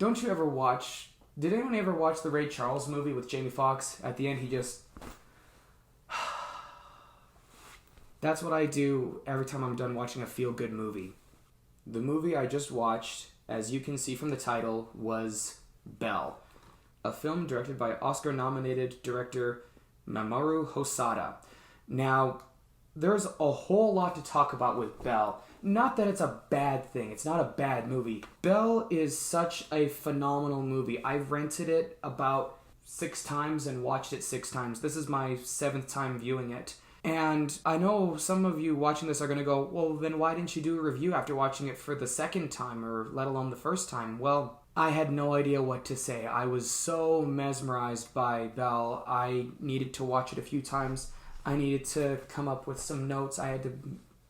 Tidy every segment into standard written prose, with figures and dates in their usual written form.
don't you ever watch... Did anyone ever watch the Ray Charles movie with Jamie Foxx? At the end, he just... That's what I do every time I'm done watching a feel-good movie. The movie I just watched, as you can see from the title, was Belle, a film directed by Oscar-nominated director Mamoru Hosoda. Now, there's a whole lot to talk about with Belle. Not that it's a bad thing. It's not a bad movie. Belle is such a phenomenal movie. I've rented it about 6 times and watched it 6 times. This is my 7th time viewing it. And I know some of you watching this are going to go, well, then why didn't you do a review after watching it for the 2nd time, or let alone the 1st time? Well, I had no idea what to say. I was so mesmerized by Belle. I needed to watch it a few times. I needed to come up with some notes. I had to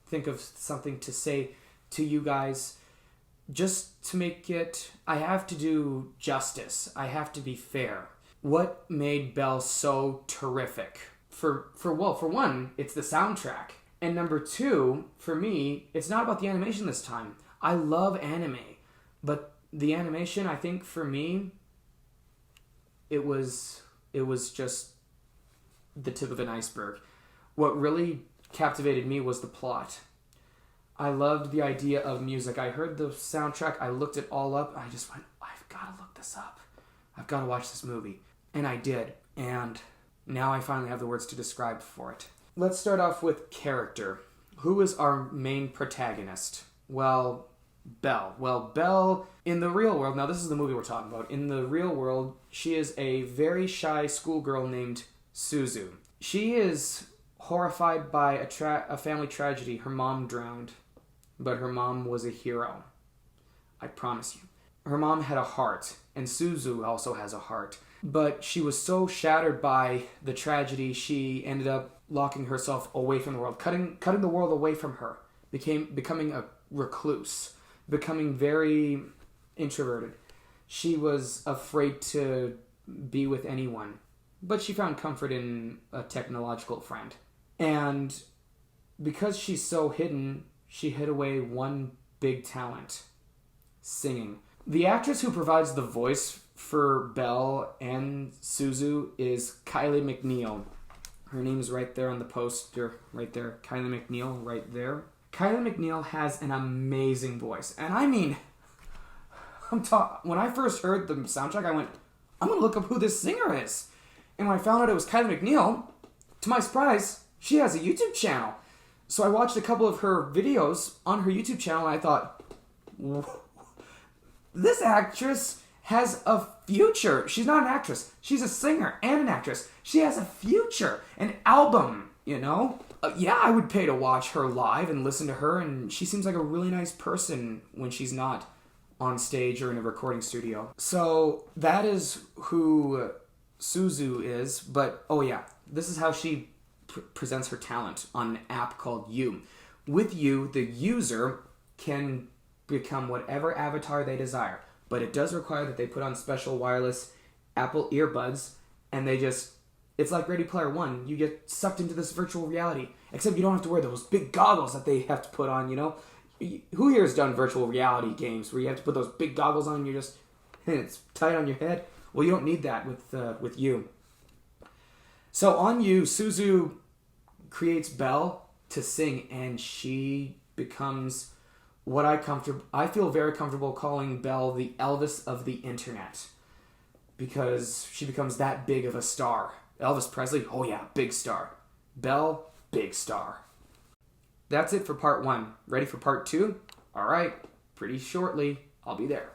think of something to say to you guys. Just to make it, I have to do justice. I have to be fair. What made Belle so terrific? For one, it's the soundtrack. And number 2, for me, it's not about the animation this time. I love anime. But the animation, I think for me, it was just the tip of an iceberg. What really captivated me was the plot. I loved the idea of music. I heard the soundtrack. I looked it all up. I just went, I've got to look this up. I've got to watch this movie. And I did. And now I finally have the words to describe for it. Let's start off with character. Who is our main protagonist? Well, Belle. Well, Belle, in the real world, now this is the movie we're talking about. In the real world, she is a very shy schoolgirl named Suzu. She is horrified by a family tragedy. Her mom drowned, but her mom was a hero. I promise you. Her mom had a heart, and Suzu also has a heart. But she was so shattered by the tragedy, she ended up locking herself away from the world, cutting the world away from her, becoming a recluse, becoming very introverted. She was afraid to be with anyone, but she found comfort in a technological friend. And because she's so hidden, she hid away one big talent: singing. The actress who provides the voice for Belle and Suzu is Kylie McNeil. Her name is right there on the poster, right there. Kylie McNeil, right there. Kylie McNeil has an amazing voice. And I mean, when I first heard the soundtrack, I went, I'm going to look up who this singer is. And when I found out it was Kylie McNeil, to my surprise, she has a YouTube channel. So I watched a couple of her videos on her YouTube channel, and I thought, this actress has a future. She's not an actress. She's a singer and an actress. She has a future, an album, you know? Yeah, I would pay to watch her live and listen to her, and she seems like a really nice person when she's not on stage or in a recording studio. So that is who Suzu is, but oh yeah, this is how she presents her talent on an app called You. With You, the user can become whatever avatar they desire. But it does require that they put on special wireless Apple earbuds, and it's like Ready Player One. You get sucked into this virtual reality, except you don't have to wear those big goggles that they have to put on, you know? Who here has done virtual reality games where you have to put those big goggles on and it's tight on your head? Well, you don't need that with You. So on You, Suzu creates Belle to sing, and she becomes what I feel very comfortable calling Belle the Elvis of the internet, because she becomes that big of a star. Elvis Presley, oh yeah, big star. Belle, big star. That's it for part 1. Ready for part 2? All right, pretty shortly, I'll be there.